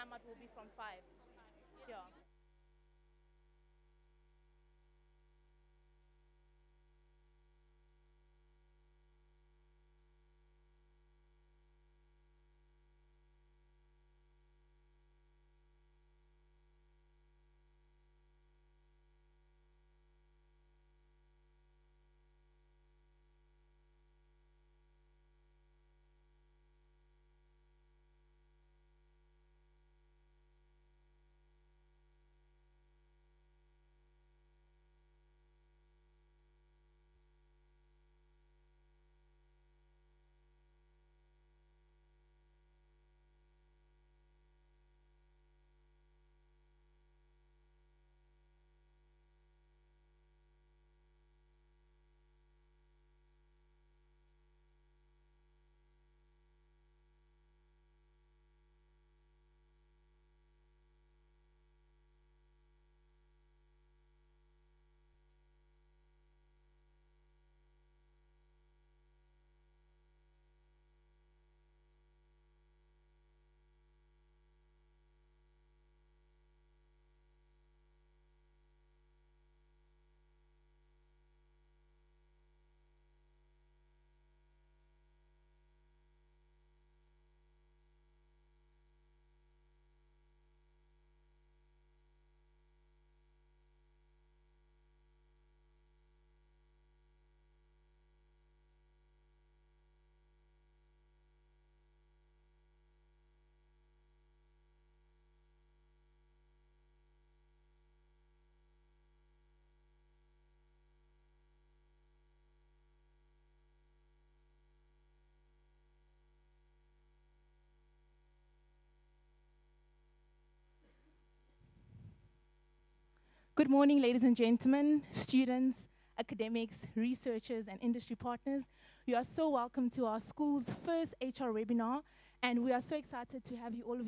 timeout will be from 5. Yeah. Good morning, ladies and gentlemen, students, academics, researchers, and industry partners. You are so welcome to our school's first HR webinar, and we are so excited to have all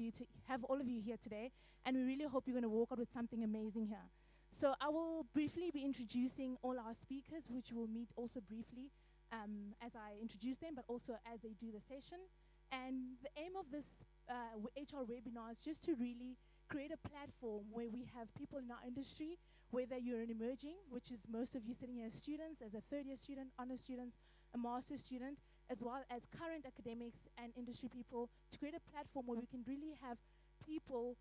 of you here today. And we really hope you're going to walk out with something amazing here. So I will briefly be introducing all our speakers, which we'll meet also briefly as I introduce them, but also as they do the session. And the aim of this HR webinar is just to really create a platform where we have people in our industry, whether you're an emerging, which is most of you sitting here as students, as a third-year student, honor students, a master's student, as well as current academics and industry people, to create a platform where we can really have people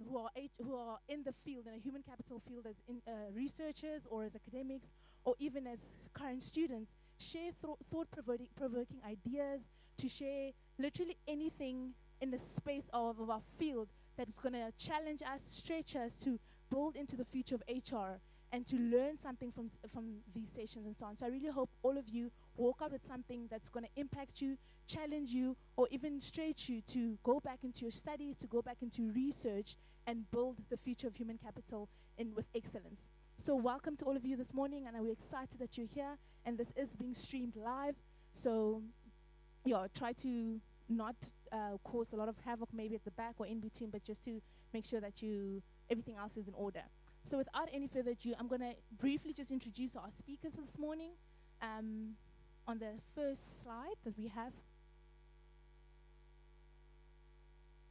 who are in the field, in a human capital field, as researchers or as academics, or even as current students, share thought-provoking ideas, to share literally anything in the space of our field that's going to challenge us, stretch us to build into the future of HR and to learn something from these sessions and so on. So I really hope all of you walk out with something that's going to impact you, challenge you, or even stretch you to go back into your studies, to go back into research and build the future of human capital with excellence. So welcome to all of you this morning, and we're excited that you're here, and this is being streamed live. So yeah, try to not cause a lot of havoc maybe at the back or in between, but just to make sure that everything else is in order. So without any further ado, I'm going to briefly just introduce our speakers for this morning. On the first slide that we have,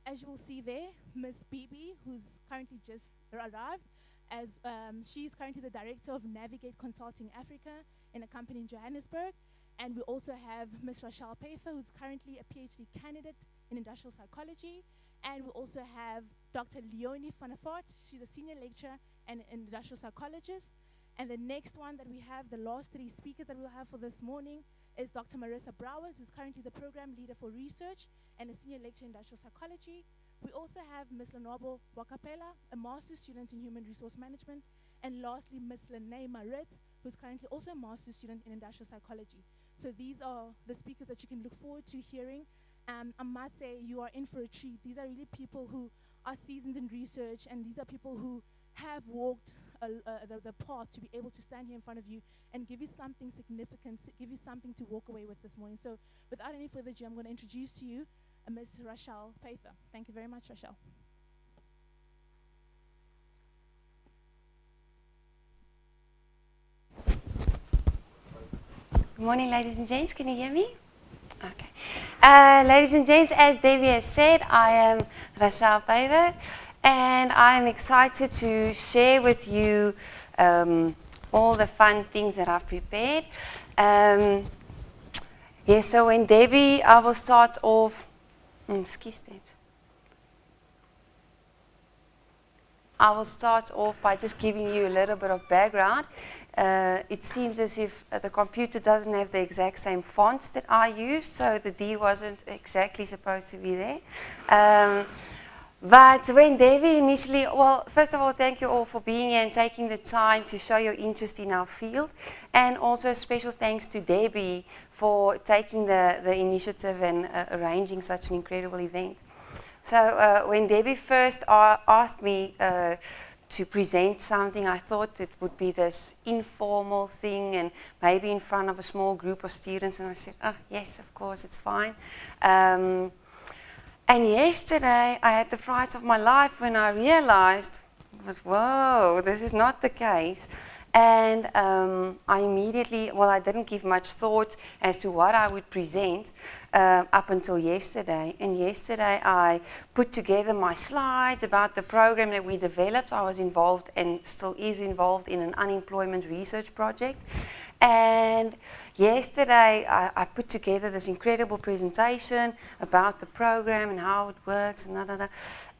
as you will see there, Ms. Bibi, who's currently just arrived, as she's currently the director of Navigate Consulting Africa in a company in Johannesburg. And we also have Ms. Rachel Pfeiffer, who's currently a PhD candidate in industrial psychology. And we also have Dr. Leonie van der Vaart. She's a senior lecturer and an industrial psychologist. And the next one that we have, the last three speakers that we'll have for this morning, is Dr. Marissa Brouwers, who's currently the program leader for research and a senior lecturer in industrial psychology. We also have Ms. nwu-pukke, a master's student in human resource management. And lastly, Ms. Lene Maritz, who's currently also a master's student in industrial psychology. So these are the speakers that you can look forward to hearing. I must say, you are in for a treat. These are really people who are seasoned in research, and these are people who have walked the path to be able to stand here in front of you and give you something significant, give you something to walk away with this morning. So without any further ado, I'm going to introduce to you Ms. Rachel Pfeiffer. Thank you very much, Rachel. Good morning, ladies and gents. Can you hear me? Okay. Ladies and gents, as Debbie has said, I am Rachel Paver, and I'm excited to share with you all the fun things that I've prepared. So when Debbie, I will start off. Excuse me. I will start off by just giving you a little bit of background. It seems as if the computer doesn't have the exact same fonts that I use, so the D wasn't exactly supposed to be there. But when Debbie initially, well, first of all, thank you all for being here and taking the time to show your interest in our field. And also a special thanks to Debbie for taking the initiative and arranging such an incredible event. So when Debbie first asked me to present something, I thought it would be this informal thing and maybe in front of a small group of students. And I said, oh, yes, of course, it's fine. And yesterday, I had the fright of my life when I realized, whoa, this is not the case. And I immediately, well, I didn't give much thought as to what I would present up until yesterday. And yesterday I put together my slides about the program that we developed. I was involved and still is involved in an unemployment research project. And yesterday I put together this incredible presentation about the program and how it works and da.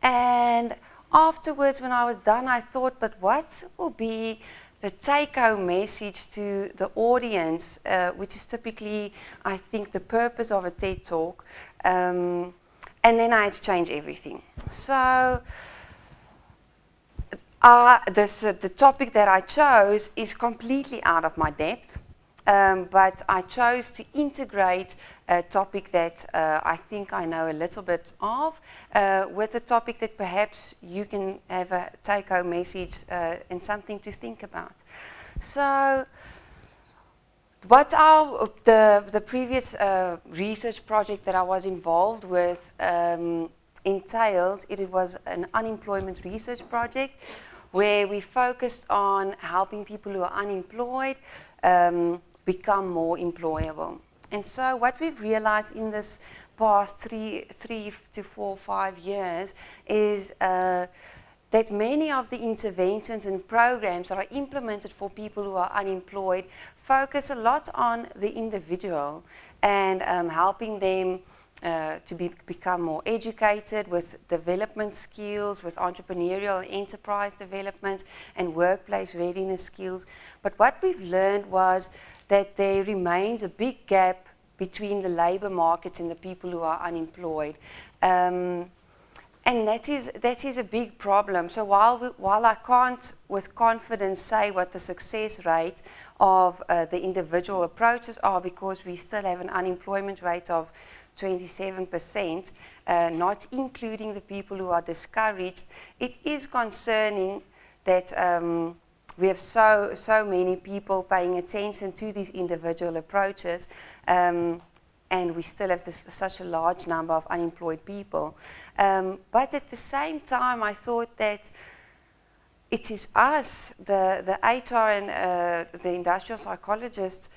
And afterwards when I was done, I thought, but what will be the take-home message to the audience, which is typically, I think, the purpose of a TED Talk. And then I had to change everything. So the topic that I chose is completely out of my depth, but I chose to integrate a topic that I think I know a little bit of with a topic that perhaps you can have a take-home message and something to think about. So what the previous research project that I was involved with entails, it was an unemployment research project where we focused on helping people who are unemployed become more employable. And so what we've realized in this past 3 to 4, 5 years is that many of the interventions and programs that are implemented for people who are unemployed focus a lot on the individual and helping them to become more educated with development skills, with entrepreneurial and enterprise development and workplace readiness skills. But what we've learned was that there remains a big gap between the labor markets and the people who are unemployed. And that is a big problem. So while I can't with confidence say what the success rate of the individual approaches are, because we still have an unemployment rate of 27%, not including the people who are discouraged, it is concerning that we have so many people paying attention to these individual approaches, and we still have such a large number of unemployed people. But at the same time, I thought that it is us, the HR and the industrial psychologists,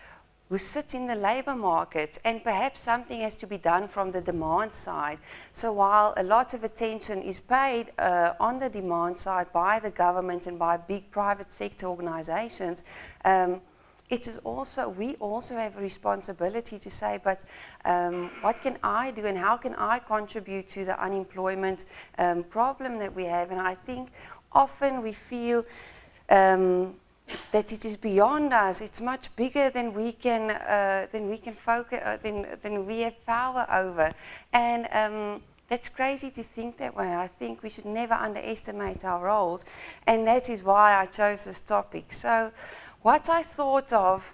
who sit in the labor market, and perhaps something has to be done from the demand side. So while a lot of attention is paid on the demand side by the government and by big private sector organizations, it is also, we also have a responsibility to say, but what can I do and how can I contribute to the unemployment problem that we have? And I think often we feel that it is beyond us. It's much bigger than we can focus, than we have power over. And that's crazy to think that way. I think we should never underestimate our roles, and that is why I chose this topic. So what I thought of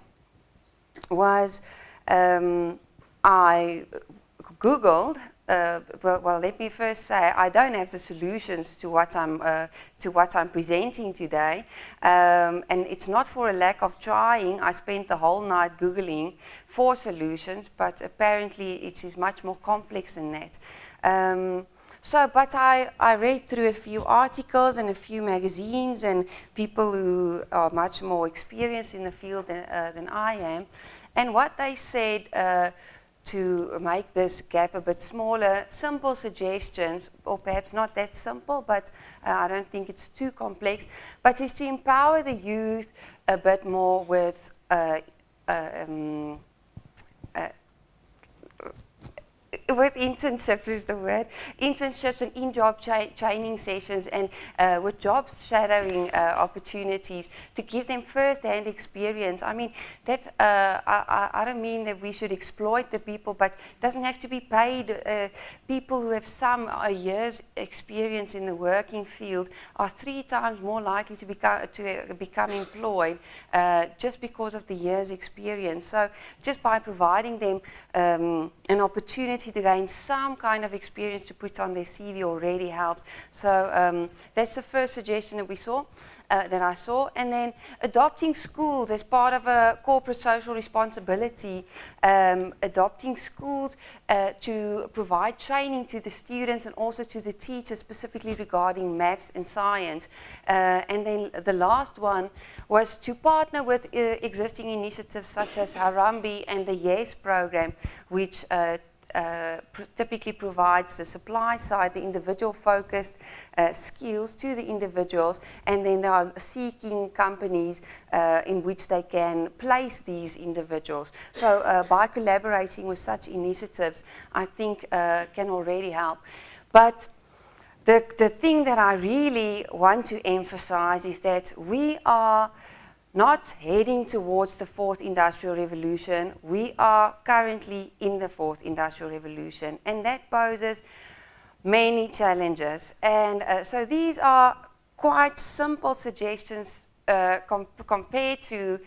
was I Googled. Well, let me first say I don't have the solutions to what I'm presenting today, and it's not for a lack of trying. I spent the whole night Googling for solutions, but apparently it is much more complex than that. But I read through a few articles and a few magazines and people who are much more experienced in the field than I am, and what they said to make this gap a bit smaller, simple suggestions, or perhaps not that simple, but I don't think it's too complex, but is to empower the youth a bit more with with internships is the word, internships and in-job training sessions, and with job shadowing opportunities to give them first-hand experience. I mean, that I don't mean that we should exploit the people, but it doesn't have to be paid. People who have some years experience in the working field are 3 times more likely to become employed just because of the years experience. So just by providing them an opportunity to gain some kind of experience to put on their CV already helps. So that's the first suggestion that we saw, that I saw. And then adopting schools as part of a corporate social responsibility, adopting schools to provide training to the students and also to the teachers specifically regarding maths and science. And then the last one was to partner with existing initiatives such as Harambee and the YES program, which typically provides the supply side, the individual focused skills to the individuals, and then they are seeking companies in which they can place these individuals. So by collaborating with such initiatives, I think can already help. But the thing that I really want to emphasize is that we are not heading towards the 4th industrial revolution. We are currently in the 4th industrial revolution, and that poses many challenges. And so these are quite simple suggestions compared to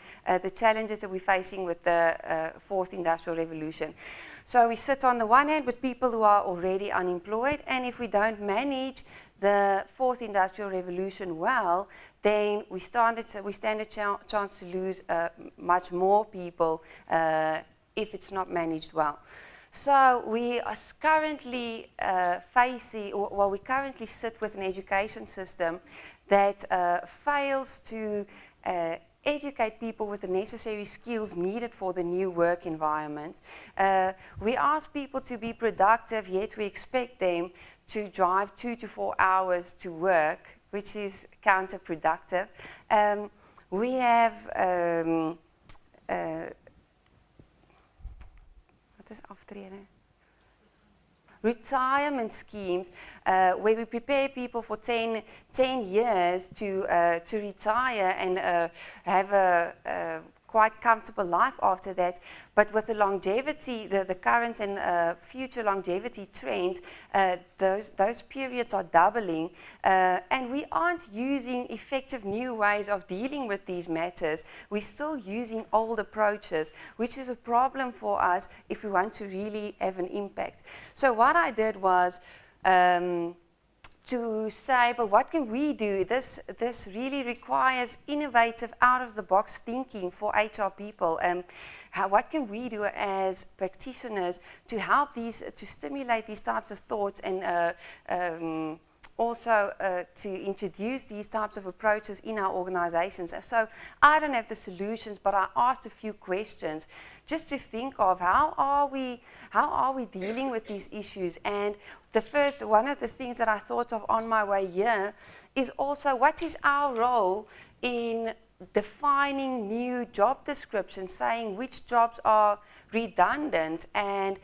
the challenges that we're facing with the 4th industrial revolution. So we sit on the one hand with people who are already unemployed, and if we don't manage the 4th industrial revolution well, then we stand a chance to lose much more people if it's not managed well. So we are currently we currently sit with an education system that fails to educate people with the necessary skills needed for the new work environment. We ask people to be productive, yet we expect them to drive 2 to 4 hours to work, which is counterproductive. We have wat is aftreden? Retirement schemes where we prepare people for 10 years to retire and have a quite comfortable life after that, but with the longevity, the current and future longevity trends, those periods are doubling, and we aren't using effective new ways of dealing with these matters. We're still using old approaches, which is a problem for us if we want to really have an impact. So what I did was to say, but what can we do? This really requires innovative, out-of-the-box thinking for HR people. What can we do as practitioners to help to stimulate these types of thoughts and also to introduce these types of approaches in our organizations? So I don't have the solutions, but I asked a few questions just to think of how are we dealing with these issues. And one of the things that I thought of on my way here is also what is our role in defining new job descriptions, saying which jobs are redundant, and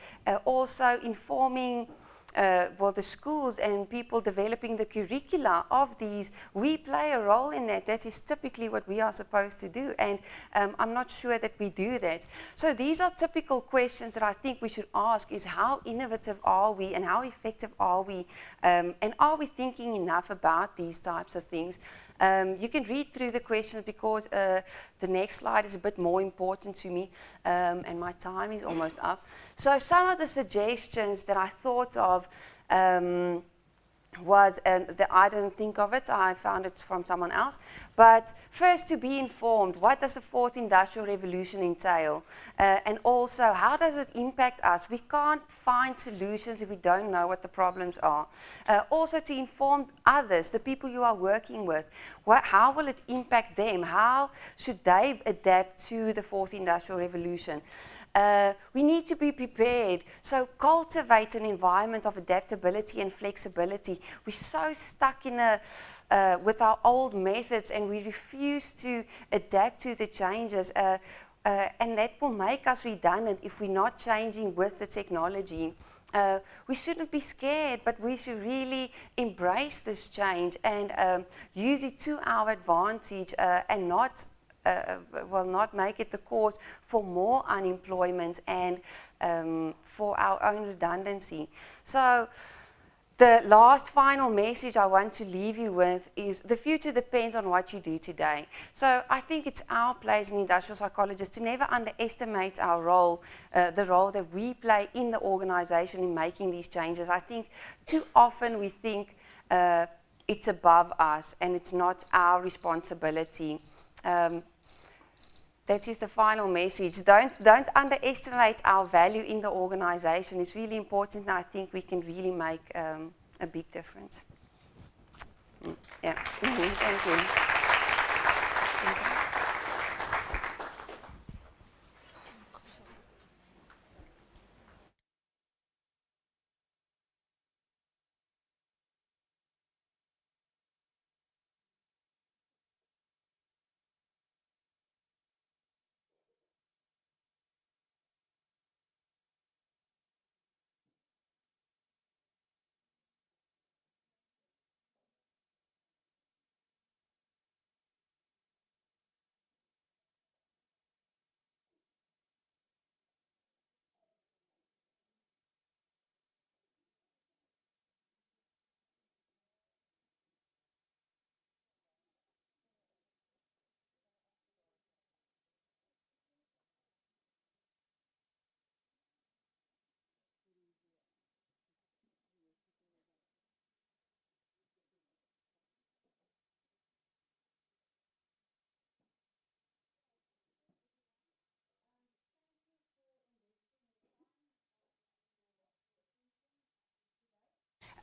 also informing the schools and people developing the curricula of these. We play a role in that. That is typically what we are supposed to do, and I'm not sure that we do that. So these are typical questions that I think we should ask, is how innovative are we and how effective are we, and are we thinking enough about these types of things? You can read through the questions because the next slide is a bit more important to me, and my time is almost up. So some of the suggestions that I thought of was, I didn't think of it, I found it from someone else. But first, to be informed, what does the 4th industrial revolution entail? And also, how does it impact us? We can't find solutions if we don't know what the problems are. Also, to inform others, the people you are working with, how will it impact them? How should they adapt to the 4th industrial revolution? We need to be prepared. So cultivate an environment of adaptability and flexibility. We're so stuck in with our old methods, and we refuse to adapt to the changes. And that will make us redundant if we're not changing with the technology. We shouldn't be scared, but we should really embrace this change and use it to our advantage and not make it the cause for more unemployment and for our own redundancy. So the last final message I want to leave you with is the future depends on what you do today. So I think it's our place as industrial psychologists to never underestimate our role, the role that we play in the organization in making these changes. I think too often we think it's above us and it's not our responsibility. That is the final message. Don't underestimate our value in the organization. It's really important, and I think we can really make a big difference. Yeah. Thank you.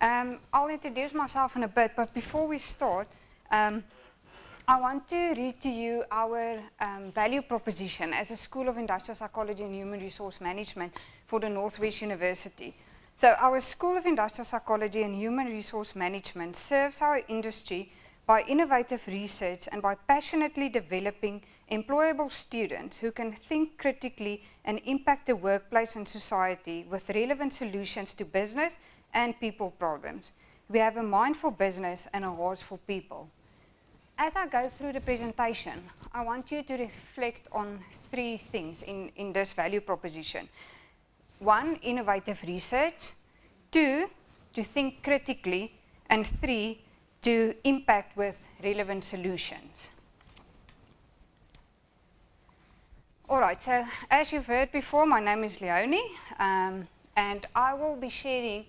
I'll introduce myself in a bit, but before we start, I want to read to you our value proposition as a School of Industrial Psychology and Human Resource Management for the Northwest University. So our School of Industrial Psychology and Human Resource Management serves our industry by innovative research and by passionately developing employable students who can think critically and impact the workplace and society with relevant solutions to business and people problems. We have a mind for business and a heart for people. As I go through the presentation, I want you to reflect on three things in this value proposition. 1, innovative research. 2, to think critically. And 3, to impact with relevant solutions. All right, so as you've heard before, my name is Leonie, and I will be sharing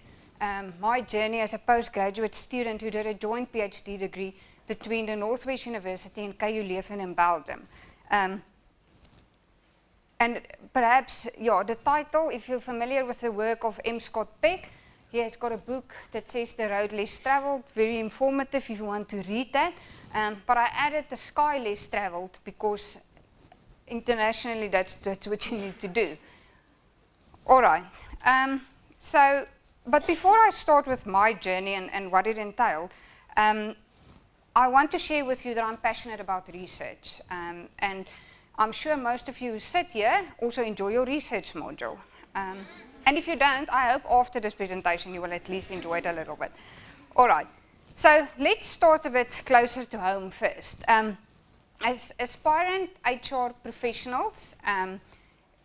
my journey as a postgraduate student who did a joint PhD degree between the Northwest University and KU Leuven in Belgium. And perhaps, yeah, the title, if you're familiar with the work of M. Scott Peck, he has got a book that says The Road Less Traveled, very informative if you want to read that. But I added the sky less traveled because internationally that's what you need to do. All right. But before I start with my journey and what it entailed, I want to share with you that I'm passionate about research. And I'm sure most of you who sit here also enjoy your research module. And if you don't, I hope after this presentation you will at least enjoy it a little bit. All right. So let's start a bit closer to home first. As aspirant HR professionals,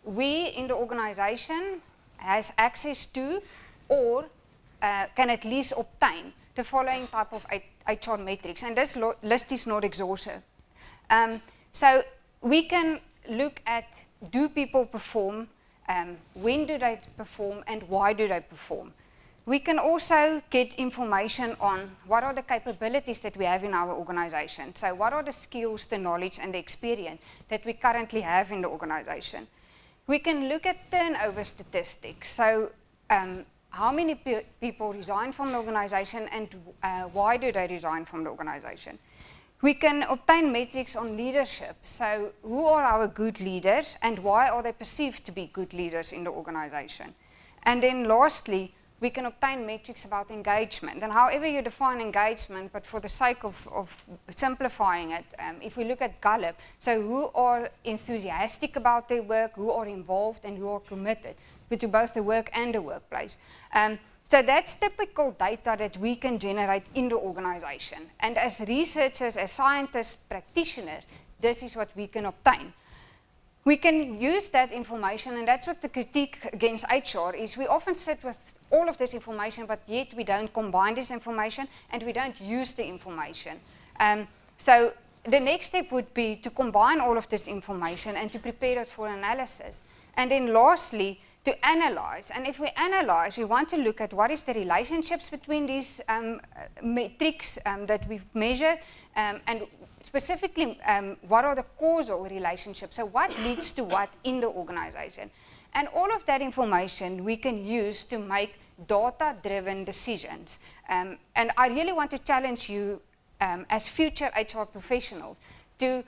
we in the organization has access to or can at least obtain the following type of HR metrics, and this list is not exhaustive. So we can look at, do people perform, when do they perform, and why do they perform. We can also get information on what are the capabilities that we have in our organization. So what are the skills, the knowledge, and the experience that we currently have in the organization. We can look at turnover statistics. So how many people resign from the organization and why do they resign from the organization? We can obtain metrics on leadership. So who are our good leaders and why are they perceived to be good leaders in the organization? And then lastly, we can obtain metrics about engagement. And however you define engagement, but for the sake of simplifying it, if we look at Gallup, so who are enthusiastic about their work, who are involved and who are committed to both the work and the workplace. So that's typical data that we can generate in the organization. And as researchers, as scientists, practitioners, this is what we can obtain. We can use that information, and that's what the critique against HR is. We often sit with all of this information, but yet we don't combine this information, and we don't use the information. So the next step would be to combine all of this information and to prepare it for analysis. And then lastly, to analyze. And if we analyze, we want to look at what is the relationships between these metrics that we've measured, and specifically, what are the causal relationships? So what leads to what in the organization? And all of that information we can use to make data-driven decisions. And I really want to challenge you as future HR professionals to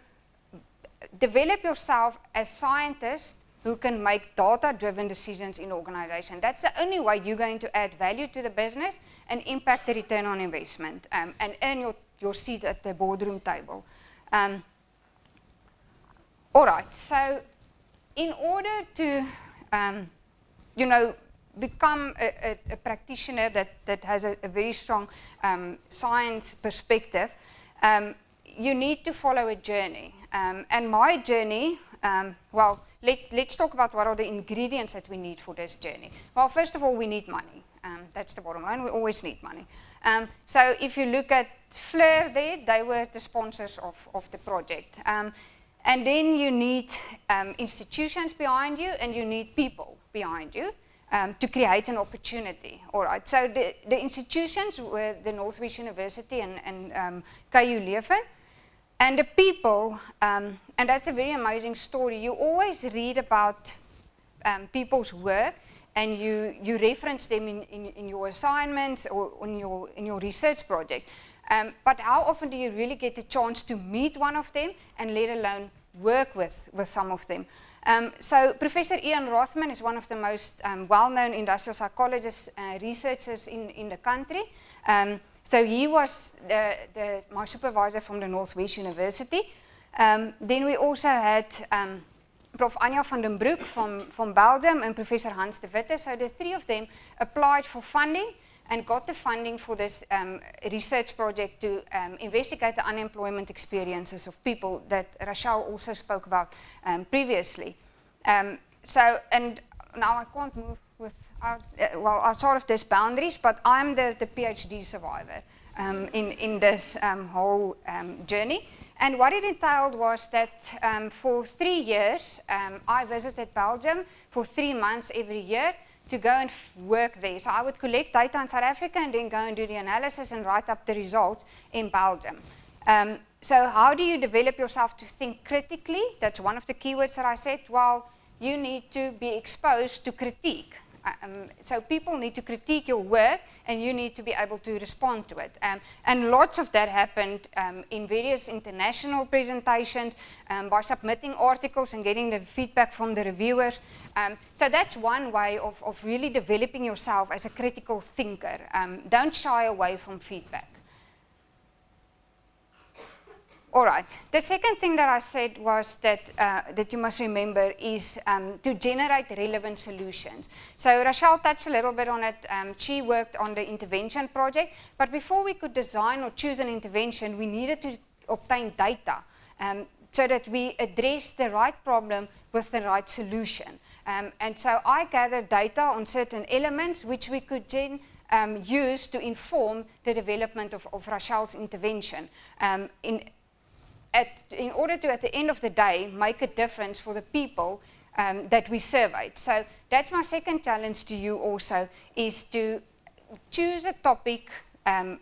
develop yourself as scientists who can make data-driven decisions in the organization. That's the only way you're going to add value to the business and impact the return on investment, and earn your seat at the boardroom table. All right, so in order to become a practitioner that has a very strong science perspective, you need to follow a journey. And my journey, well, let's talk about what are the ingredients that we need for this journey. Well, first of all, we need money. That's the bottom line. We always need money. So if you look at Fleur there, they were the sponsors of the project. And then you need institutions behind you, and you need people behind you to create an opportunity. All right. So the institutions were the Noordwes-universiteit and KU Leuven. And the people, and that's a very amazing story. You always read about people's work, and you reference them in your assignments or in your research project. But how often do you really get the chance to meet one of them, and let alone work with some of them? So Professor Ian Rothman is one of the most well-known industrial psychologists, researchers in the country. So he was my supervisor from the Noordwes-universiteit. Then we also had Prof. Anja van den Broek from Belgium and Professor Hans de Witte. So the three of them applied for funding and got the funding for this research project to investigate the unemployment experiences of people that Rachel also spoke about previously. So, and now I can't move outside of these boundaries, but I'm the PhD survivor in this whole journey. And what it entailed was that for 3 years, I visited Belgium for 3 months every year to go and work there. So I would collect data in South Africa and then go and do the analysis and write up the results in Belgium. So how do you develop yourself to think critically? That's one of the keywords that I said. Well, you need to be exposed to critique. So people need to critique your work, and you need to be able to respond to it. And lots of that happened in various international presentations, by submitting articles and getting the feedback from the reviewers. So that's one way of really developing yourself as a critical thinker. Don't shy away from feedback. All right. The second thing that I said was that that you must remember is to generate relevant solutions. So Rachel touched a little bit on it. She worked on the intervention project, but before we could design or choose an intervention, we needed to obtain data so that we address the right problem with the right solution. And so I gathered data on certain elements which we could then use to inform the development of Rachel's intervention. In order to, at the end of the day, make a difference for the people that we surveyed. So that's my second challenge to you also, is to choose a topic and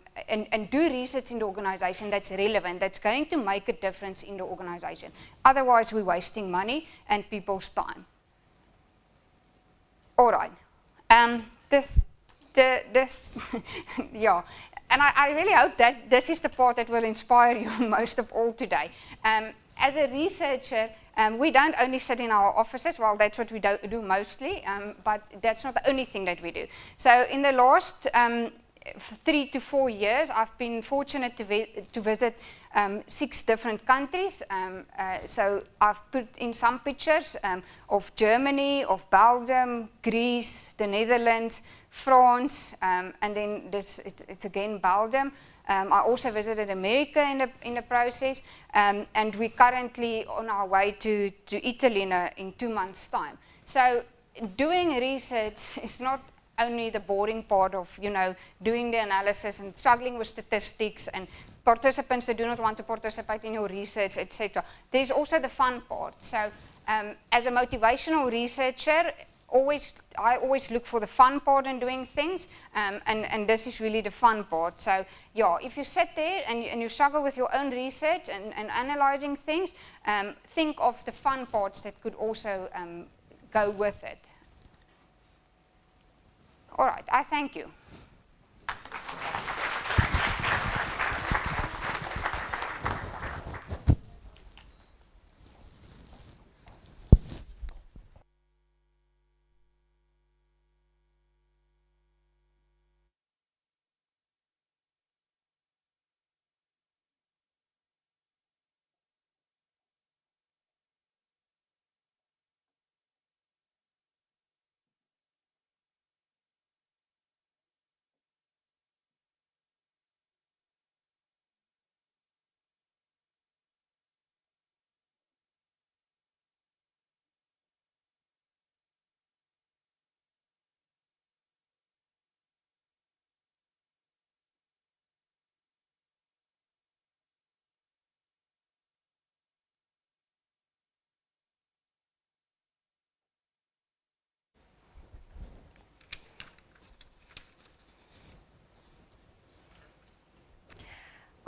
do research in the organization that's relevant, that's going to make a difference in the organization. Otherwise, we're wasting money and people's time. All right. Yeah. and I really hope that this is the part that will inspire you most of all today. As a researcher, we don't only sit in our offices, well, that's what we do mostly, but that's not the only thing that we do. So in the last 3 to 4 years, I've been fortunate to visit 6 different countries. So I've put in some pictures of Germany, of Belgium, Greece, the Netherlands, France, and then it's again Belgium. I also visited America in the process, and we're currently on our way to Italy in 2 months' time. So doing research is not only the boring part of, you know, doing the analysis and struggling with statistics and participants that do not want to participate in your research, etc. There's also the fun part. So as a motivational researcher, I always look for the fun part in doing things, and this is really the fun part. So yeah, if you sit there and you struggle with your own research and analyzing things, think of the fun parts that could also go with it. All right, I thank you.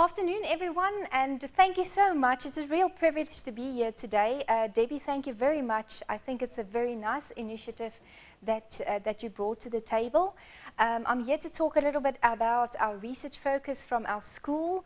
Afternoon, everyone, and thank you so much. It's a real privilege to be here today. Debbie, thank you very much. I think it's a very nice initiative that you brought to the table. I'm here to talk a little bit about our research focus from our school,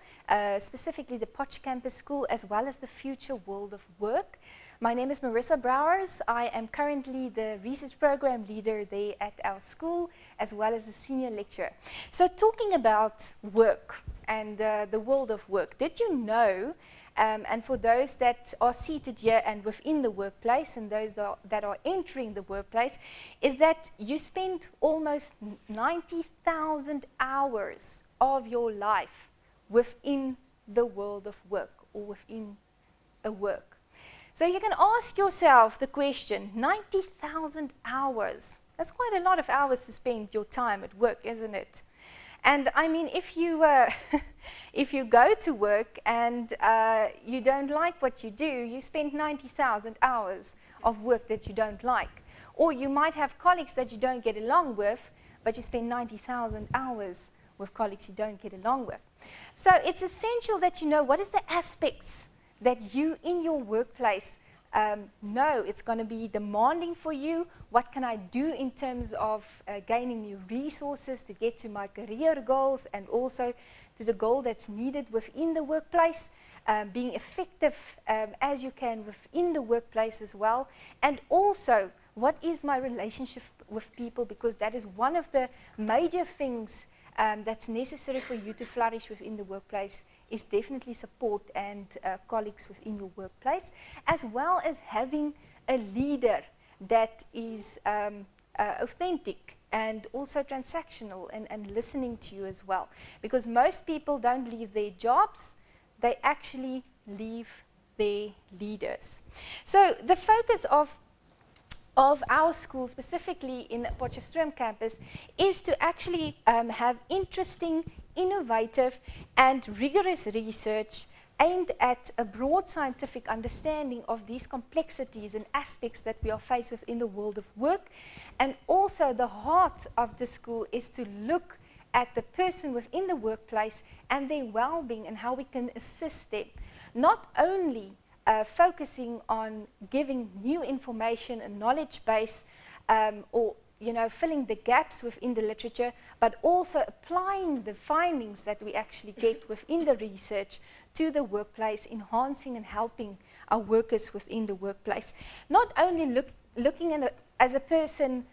specifically the Potch Campus School, as well as the future world of work. My name is Marissa Brouwers. I am currently the research program leader there at our school, as well as a senior lecturer. So talking about work and the world of work, did you know, and for those that are seated here and within the workplace and those that are entering the workplace, is that you spend almost 90,000 hours of your life within the world of work or within a work. So you can ask yourself the question, 90,000 hours, that's quite a lot of hours to spend your time at work, isn't it? And I mean, if you if you go to work and you don't like what you do, you spend 90,000 hours of work that you don't like. Or you might have colleagues that you don't get along with, but you spend 90,000 hours with colleagues you don't get along with. So it's essential that you know what is the aspects that you in your workplace know it's going to be demanding for you. What can I do in terms of gaining new resources to get to my career goals and also to the goal that's needed within the workplace, being effective as you can within the workplace as well, and also what is my relationship with people, because that is one of the major things that's necessary for you to flourish within the workplace, is definitely support and colleagues within your workplace, as well as having a leader that is authentic and also transactional and listening to you as well. Because most people don't leave their jobs, they actually leave their leaders. So the focus of our school, specifically in the Potchefstroom campus, is to actually have interesting, innovative and rigorous research aimed at a broad scientific understanding of these complexities and aspects that we are faced with in the world of work. And also the heart of the school is to look at the person within the workplace and their well-being and how we can assist them. Not only focusing on giving new information and knowledge base or filling the gaps within the literature, but also applying the findings that we actually get within the research to the workplace, enhancing and helping our workers within the workplace. Not only looking at as a person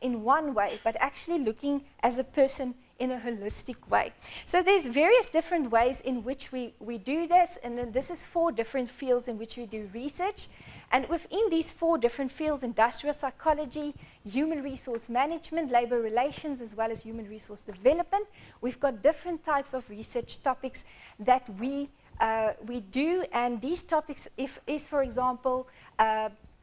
in one way, but actually looking as a person in a holistic way. So there's various different ways in which we do this, and then this is 4 different fields in which we do research. And within these 4 different fields, industrial psychology, human resource management, labor relations, as well as human resource development, we've got different types of research topics that we do. And these topics is for example,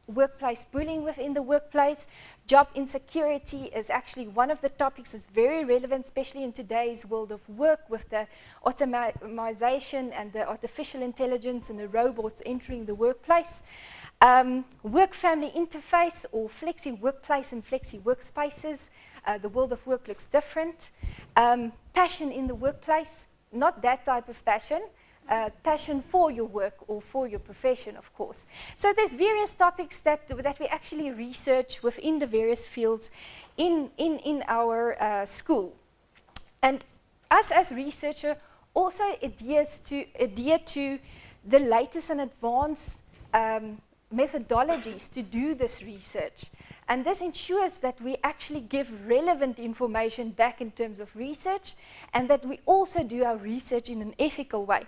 workplace bullying within the workplace. Job insecurity is actually one of the topics that's very relevant, especially in today's world of work with the automation and the artificial intelligence and the robots entering the workplace. Work-family interface, or flexi-workplace and flexi-workspaces. The world of work looks different. Passion in the workplace, not that type of passion. Passion for your work or for your profession, of course. So there's various topics that we actually research within the various fields in our school. And us as researchers also adhere to the latest and advanced methodologies to do this research. And this ensures that we actually give relevant information back in terms of research, and that we also do our research in an ethical way.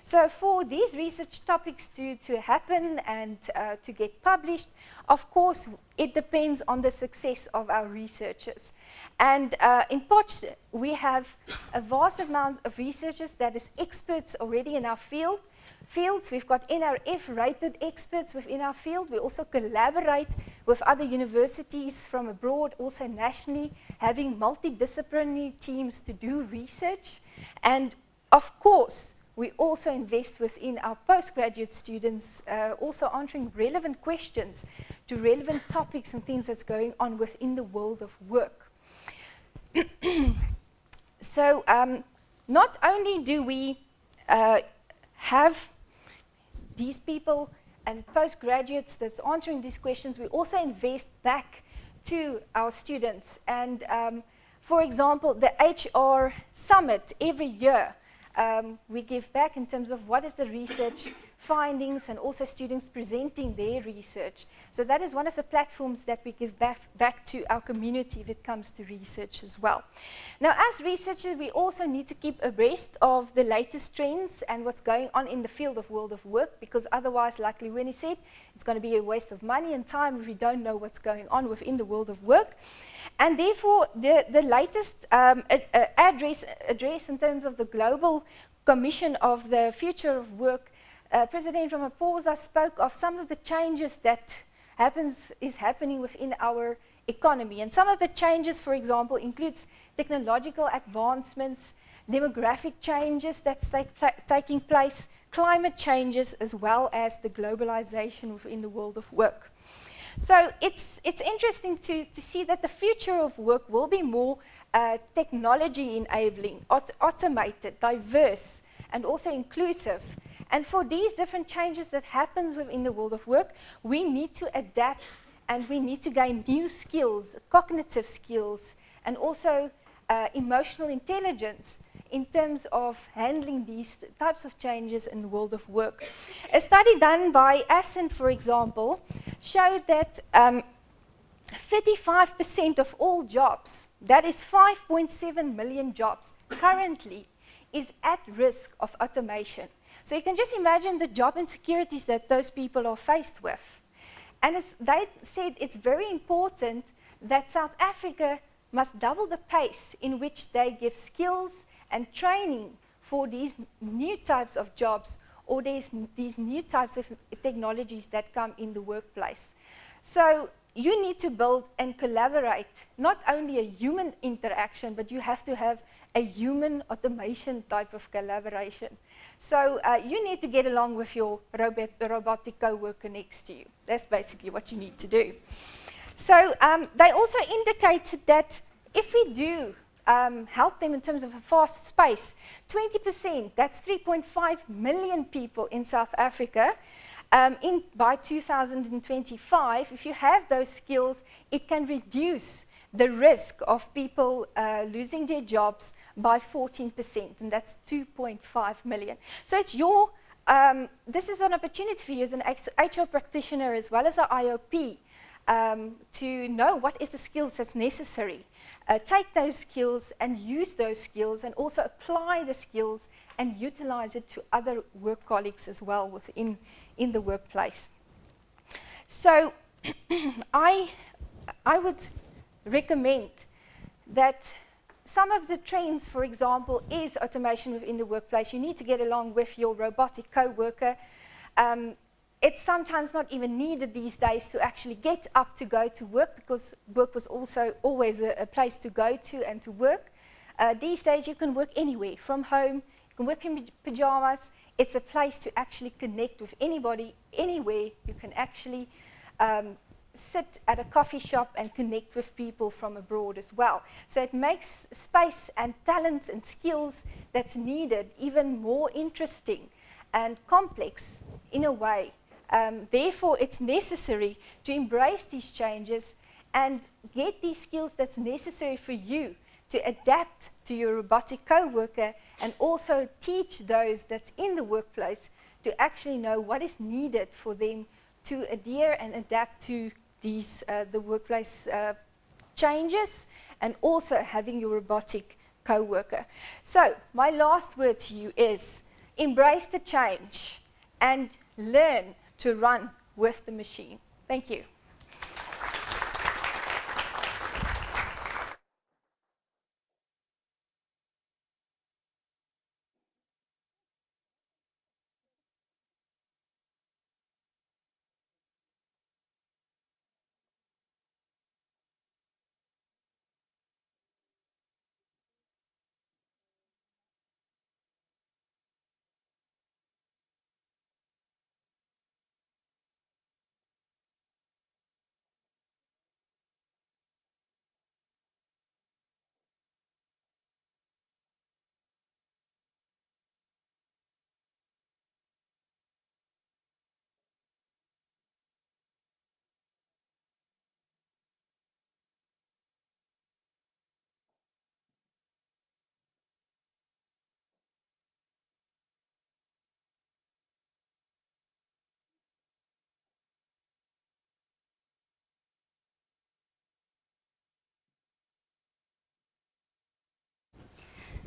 So for these research topics to happen and to get published, of course, it depends on the success of our researchers. And in Potch, we have a vast amount of researchers that is experts already in our fields. We've got NRF-rated experts within our field. We also collaborate with other universities from abroad, also nationally, having multidisciplinary teams to do research. And of course, we also invest within our postgraduate students, also answering relevant questions to relevant topics and things that's going on within the world of work. So not only do we have these people and postgraduates that's answering these questions, we also invest back to our students. And for example, the HR Summit every year, we give back in terms of what is the research findings and also students presenting their research. So that is one of the platforms that we give back to our community if it comes to research as well. Now, as researchers, we also need to keep abreast of the latest trends and what's going on in the field of world of work, because otherwise, like Winnie said, it's going to be a waste of money and time if we don't know what's going on within the world of work. And therefore, the latest address in terms of the Global Commission of the Future of Work, President Ramaphosa spoke of some of the changes that is happening within our economy. And some of the changes, for example, includes technological advancements, demographic changes that's taking place, climate changes, as well as the globalization within the world of work. So it's interesting to see that the future of work will be more technology enabling, automated, diverse, and also inclusive. And for these different changes that happens within the world of work, we need to adapt and we need to gain new skills, cognitive skills, and also emotional intelligence in terms of handling these types of changes in the world of work. A study done by Ascent, for example, showed that 35% of all jobs, that is 5.7 million jobs, currently is at risk of automation. So you can just imagine the job insecurities that those people are faced with. And they said it's very important that South Africa must double the pace in which they give skills and training for these new types of jobs or these new types of technologies that come in the workplace. So you need to build and collaborate, not only a human interaction, but you have to have a human automation type of collaboration. So you need to get along with your robotic co-worker next to you. That's basically what you need to do. So they also indicated that if we do help them in terms of a fast space, 20%, that's 3.5 million people in South Africa, by 2025, if you have those skills, it can reduce the risk of people losing their jobs by 14%, and that's 2.5 million. So it's your, this is an opportunity for you as an HR practitioner as well as an IOP to know what is the skills that's necessary. Take those skills and use those skills, and also apply the skills and utilize it to other work colleagues as well within the workplace. So I would recommend that some of the trends, for example, is automation within the workplace. You need to get along with your robotic co-worker. It's sometimes not even needed these days to actually get up to go to work, because work was also always a place to go to and to work. These days you can work anywhere, from home, you can work in pajamas. It's a place to actually connect with anybody, anywhere. You can actually sit at a coffee shop and connect with people from abroad as well. So it makes space and talent and skills that's needed even more interesting and complex in a way. Therefore, it's necessary to embrace these changes and get these skills that's necessary for you to adapt to your robotic co-worker, and also teach those that's in the workplace to actually know what is needed for them to adhere and adapt to these the workplace changes, and also having your robotic co-worker. So my last word to you is embrace the change and learn to run with the machine. Thank you.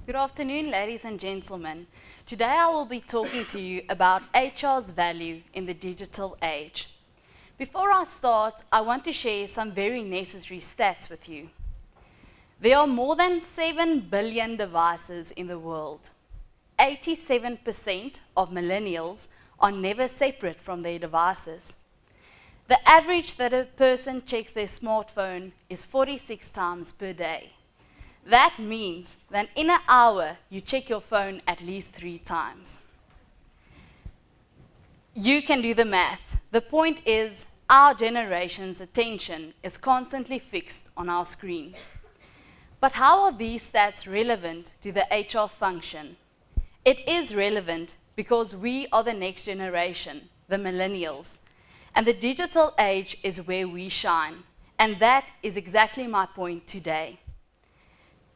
Good afternoon, ladies and gentlemen. Today I will be talking to you about HR's value in the digital age. Before I start, I want to share some very necessary stats with you. There are more than 7 billion devices in the world. 87% of millennials are never separate from their devices. The average that a person checks their smartphone is 46 times per day. That means that in an hour, you check your phone at least 3 times. You can do the math. The point is, our generation's attention is constantly fixed on our screens. But how are these stats relevant to the HR function? It is relevant because we are the next generation, the millennials. And the digital age is where we shine. And that is exactly my point today.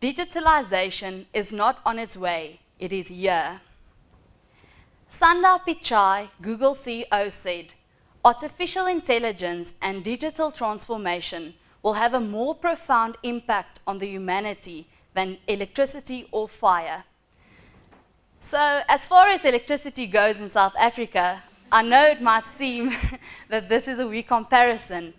Digitalization is not on its way, it is here. Sundar Pichai, Google CEO, said, "Artificial intelligence and digital transformation will have a more profound impact on the humanity than electricity or fire." So, as far as electricity goes in South Africa, I know it might seem that this is a weak comparison,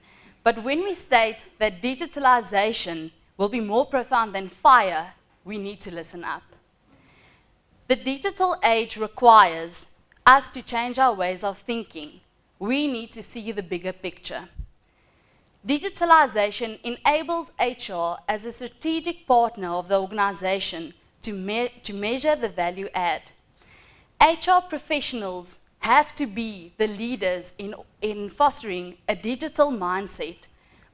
but when we state that digitalization will be more profound than fire, we need to listen up. The digital age requires us to change our ways of thinking. We need to see the bigger picture. Digitalization enables HR as a strategic partner of the organization to measure the value add. HR professionals have to be the leaders in fostering a digital mindset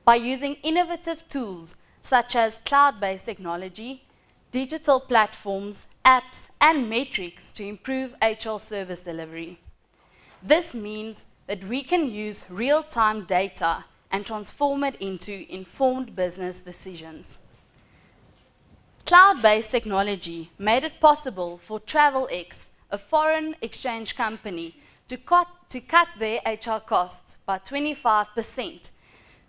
by using innovative tools such as cloud-based technology, digital platforms, apps, and metrics to improve HR service delivery. This means that we can use real-time data and transform it into informed business decisions. Cloud-based technology made it possible for TravelX, a foreign exchange company, to cut their HR costs by 25%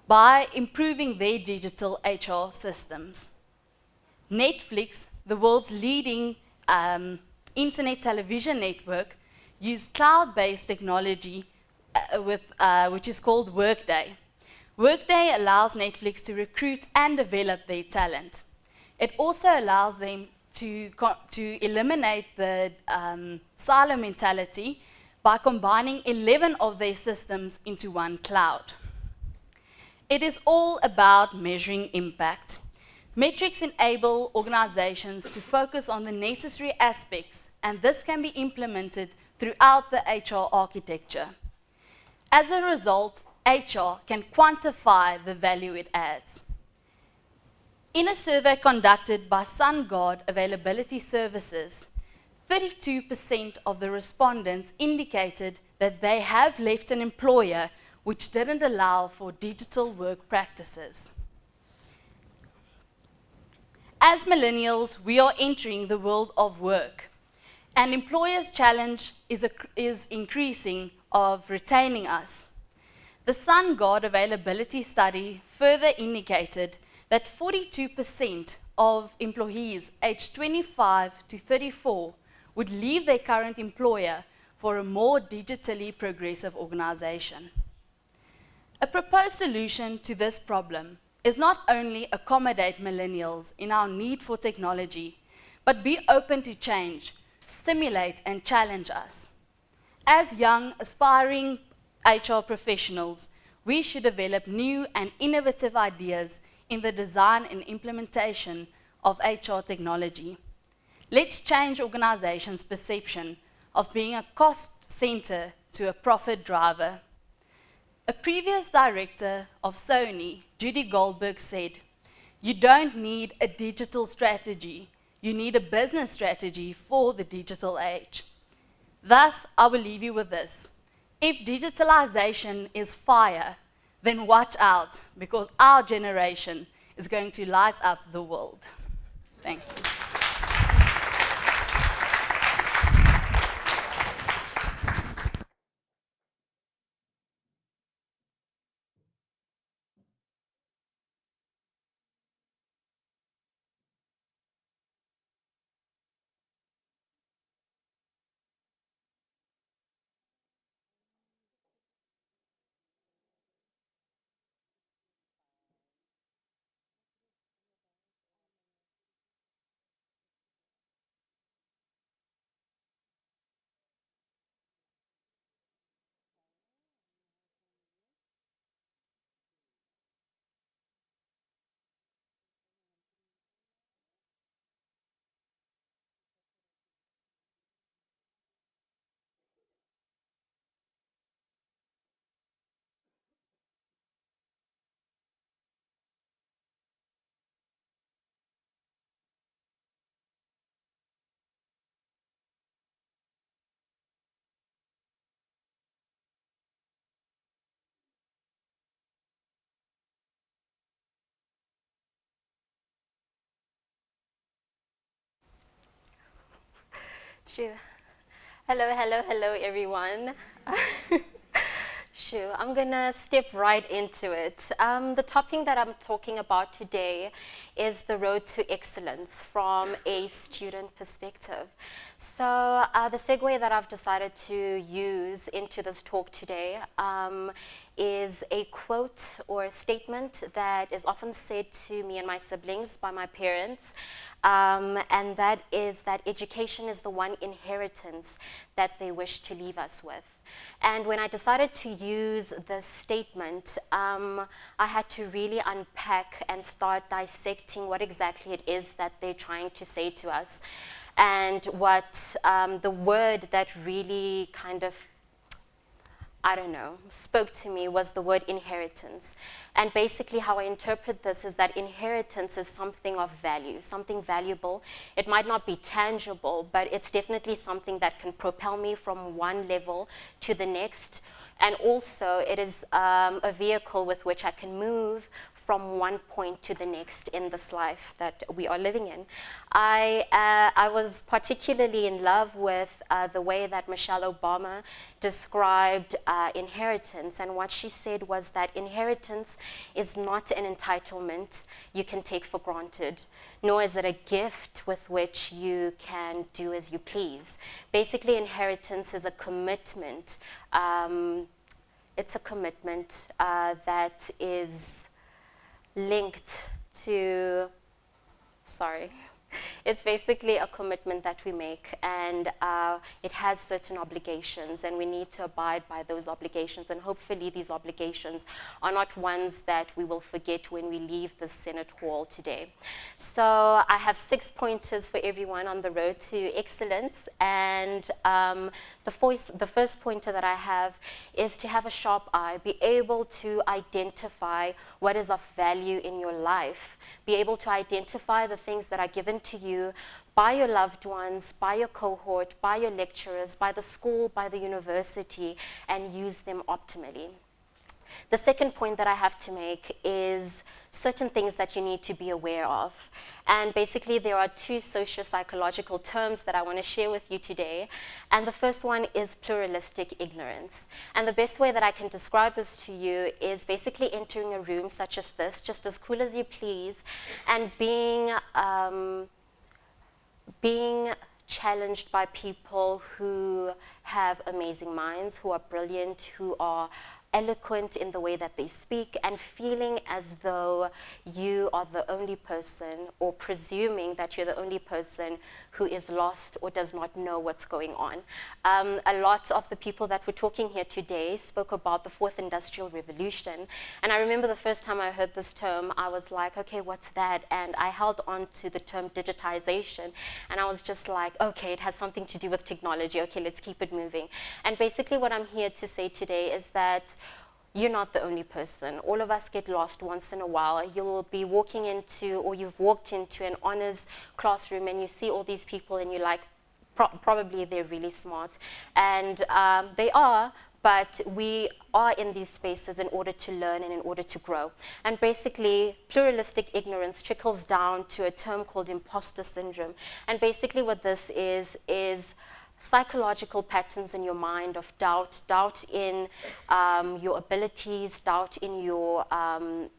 by improving their digital HR systems. Netflix, the world's leading internet television network, used cloud-based technology which is called Workday. Workday allows Netflix to recruit and develop their talent. It also allows them to eliminate the silo mentality by combining 11 of their systems into one cloud. It is all about measuring impact. Metrics enable organizations to focus on the necessary aspects, and this can be implemented throughout the HR architecture. As a result, HR can quantify the value it adds. In a survey conducted by SunGuard Availability Services, 32% of the respondents indicated that they have left an employer which didn't allow for digital work practices. As millennials, we are entering the world of work, and employers' challenge is increasing of retaining us. The SunGuard Availability Study further indicated that 42% of employees aged 25 to 34 would leave their current employer for a more digitally progressive organization. A proposed solution to this problem is not only accommodate millennials in our need for technology, but be open to change, stimulate and challenge us. As young, aspiring HR professionals, we should develop new and innovative ideas in the design and implementation of HR technology. Let's change organizations' perception of being a cost center to a profit driver. A previous director of Sony, Judy Goldberg, said, "You don't need a digital strategy, you need a business strategy for the digital age." Thus, I will leave you with this. If digitalization is fire, then watch out, because our generation is going to light up the world. Thank you. Sure. Hello, everyone. Sure, I'm gonna step right into it. The topic that I'm talking about today is the road to excellence from a student perspective. So the segue that I've decided to use into this talk today is a quote or a statement that is often said to me and my siblings by my parents. And that is that education is the one inheritance that they wish to leave us with. And when I decided to use this statement, I had to really unpack and start dissecting what exactly it is that they're trying to say to us, and what the word that really kind of I don't know, spoke to me was the word inheritance. And basically how I interpret this is that inheritance is something of value, something valuable. It might not be tangible, but it's definitely something that can propel me from one level to the next. And also it is a vehicle with which I can move from one point to the next in this life that we are living in. I was particularly in love with the way that Michelle Obama described inheritance, and what she said was that inheritance is not an entitlement you can take for granted, nor is it a gift with which you can do as you please. Basically, inheritance is a commitment. It's a commitment that is linked to, it's basically a commitment that we make, and it has certain obligations, and we need to abide by those obligations, and hopefully these obligations are not ones that we will forget when we leave the Senate Hall today. So I have 6 pointers for everyone on the road to excellence, and the first pointer that I have is to have a sharp eye, be able to identify what is of value in your life, be able to identify the things that are given to you by your loved ones, by your cohort, by your lecturers, by the school, by the university, and use them optimally. The second point that I have to make is certain things that you need to be aware of. And basically there are two socio-psychological terms that I want to share with you today. And the first one is pluralistic ignorance. And the best way that I can describe this to you is basically entering a room such as this, just as cool as you please, and being challenged by people who have amazing minds, who are brilliant, who are eloquent in the way that they speak, and feeling as though you are the only person, or presuming that you're the only person who is lost or does not know what's going on. A lot of the people that were talking here today spoke about the fourth industrial revolution, and I remember the first time I heard this term, I was like, okay, what's that? And I held on to the term digitization, and I was just like, okay, it has something to do with technology, okay, let's keep it moving. And basically what I'm here to say today is that you're not the only person. All of us get lost once in a while. You'll be walking into, or you've walked into an honors classroom and you see all these people and you're like, probably they're really smart. And they are, but we are in these spaces in order to learn and in order to grow. And basically, pluralistic ignorance trickles down to a term called imposter syndrome. And basically what this is psychological patterns in your mind of doubt in your abilities, doubt in your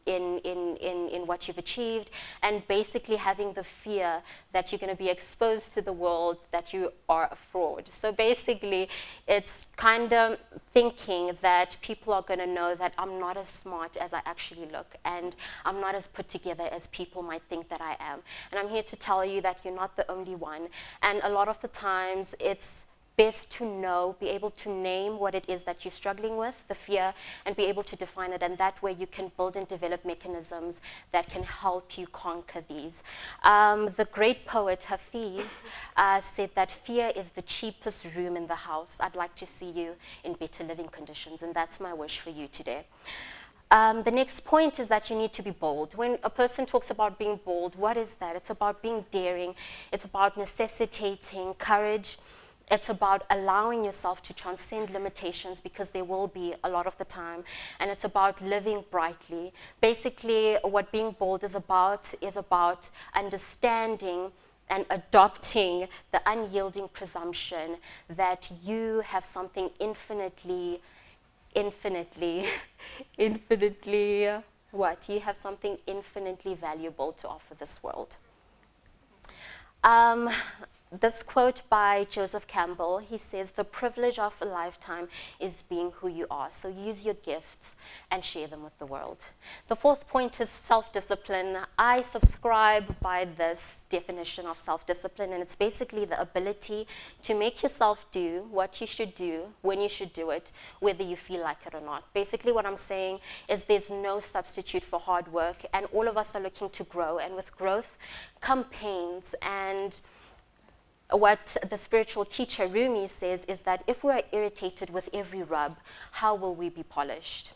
in what you've achieved, and basically having the fear that you're going to be exposed to the world that you are a fraud. So basically, it's kind of thinking that people are going to know that I'm not as smart as I actually look, and I'm not as put together as people might think that I am. And I'm here to tell you that you're not the only one. And a lot of the times, it's best to know, be able to name what it is that you're struggling with, the fear, and be able to define it. And that way you can build and develop mechanisms that can help you conquer these. The great poet Hafiz said that fear is the cheapest room in the house. I'd like to see you in better living conditions, and that's my wish for you today. The next point is that you need to be bold. When a person talks about being bold, what is that? It's about being daring. It's about necessitating courage. It's about allowing yourself to transcend limitations, because there will be a lot of the time. And it's about living brightly. Basically, what being bold is about understanding and adopting the unyielding presumption that you have something infinitely, you have something infinitely valuable to offer this world. This quote by Joseph Campbell, he says, "The privilege of a lifetime is being who you are. So use your gifts and share them with the world." The fourth point is self-discipline. I subscribe by this definition of self-discipline, and it's basically the ability to make yourself do what you should do, when you should do it, whether you feel like it or not. Basically what I'm saying is there's no substitute for hard work, and all of us are looking to grow, and with growth come pains, and what the spiritual teacher Rumi says is that if we are irritated with every rub, how will we be polished?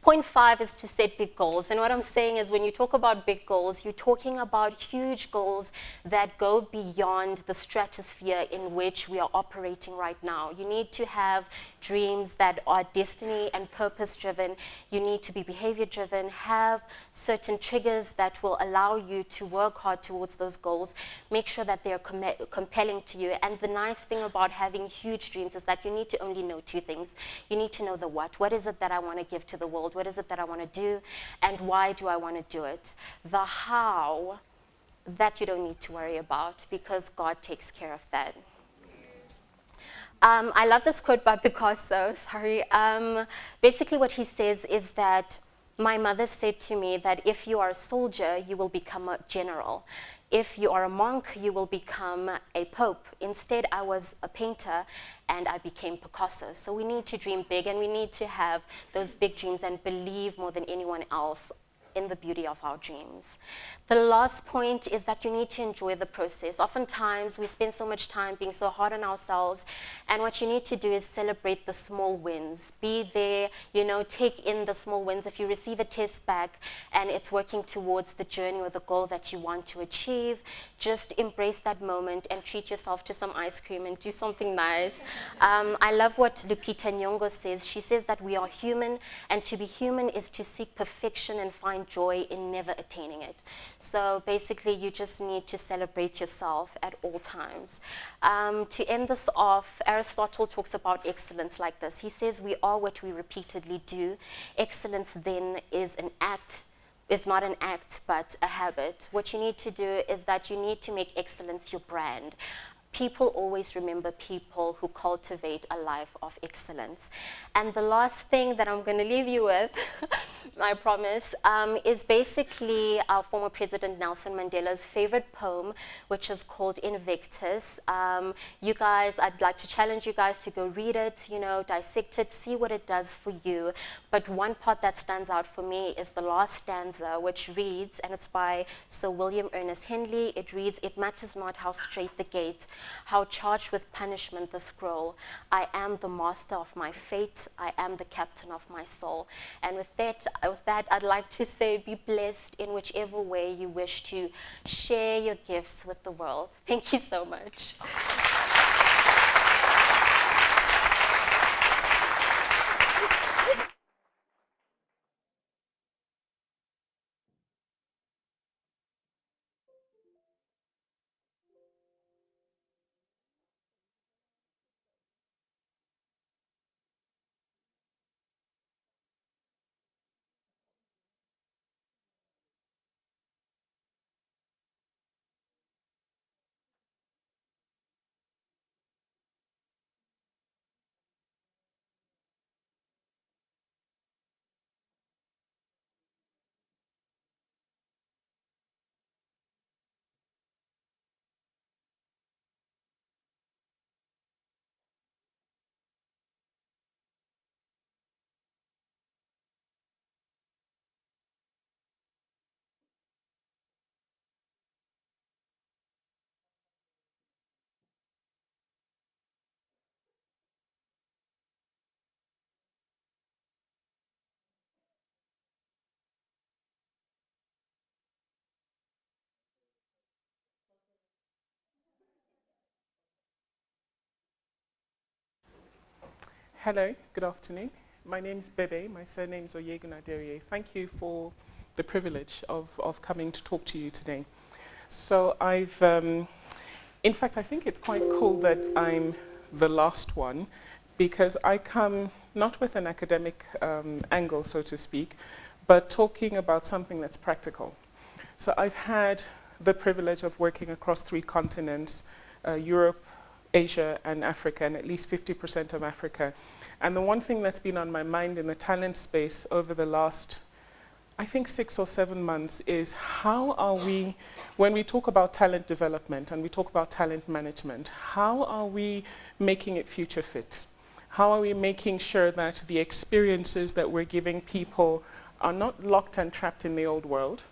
Point 5 is to set big goals. And what I'm saying is when you talk about big goals, you're talking about huge goals that go beyond the stratosphere in which we are operating right now. You need to have dreams that are destiny and purpose driven. You need to be behavior driven, have certain triggers that will allow you to work hard towards those goals. Make sure that they are compelling to you. And the nice thing about having huge dreams is that you need to only know 2 things. You need to know the what. What is it that I want to give to the world? What is it that I want to do? And why do I want to do it? The how, that you don't need to worry about because God takes care of that. I love this quote by Picasso, sorry. Basically what he says is that my mother said to me that if you are a soldier, you will become a general. If you are a monk, you will become a pope. Instead, I was a painter and I became Picasso. So we need to dream big and we need to have those big dreams and believe more than anyone else in the beauty of our dreams. The last point is that you need to enjoy the process. Oftentimes, we spend so much time being so hard on ourselves, and what you need to do is celebrate the small wins. Be there, you know, take in the small wins. If you receive a test back and it's working towards the journey or the goal that you want to achieve, just embrace that moment and treat yourself to some ice cream and do something nice. I love what Lupita Nyong'o says. She says that we are human, and to be human is to seek perfection and find joy in never attaining it. So basically, you just need to celebrate yourself at all times. To end this off, Aristotle talks about excellence like this. He says, we are what we repeatedly do. Excellence then is an act. It's not an act, but a habit. What you need to do is that you need to make excellence your brand. People always remember people who cultivate a life of excellence. And the last thing that I'm going to leave you with, I promise, is basically our former President Nelson Mandela's favorite poem, which is called Invictus. You guys, I'd like to challenge you guys to go read it, you know, dissect it, see what it does for you. But one part that stands out for me is the last stanza, which reads, and it's by Sir William Ernest Henley. It reads, "It matters not how straight the gate, how charged with punishment the scroll. I am the master of my fate. I am the captain of my soul." And with that, I'd like to say, be blessed in whichever way you wish to share your gifts with the world. Thank you so much. Hello, good afternoon. My name is Bebe. My surname is Oyegun-Aderiye. Thank you for the privilege of coming to talk to you today. So in fact, I think it's quite cool that I'm the last one because I come not with an academic angle, so to speak, but talking about something that's practical. So I've had the privilege of working across 3 continents, Europe, Asia and Africa, and at least 50% of Africa. And the one thing that's been on my mind in the talent space over the last, I think 6 or 7 months is how are we, when we talk about talent development and we talk about talent management, how are we making it future fit? How are we making sure that the experiences that we're giving people are not locked and trapped in the old world,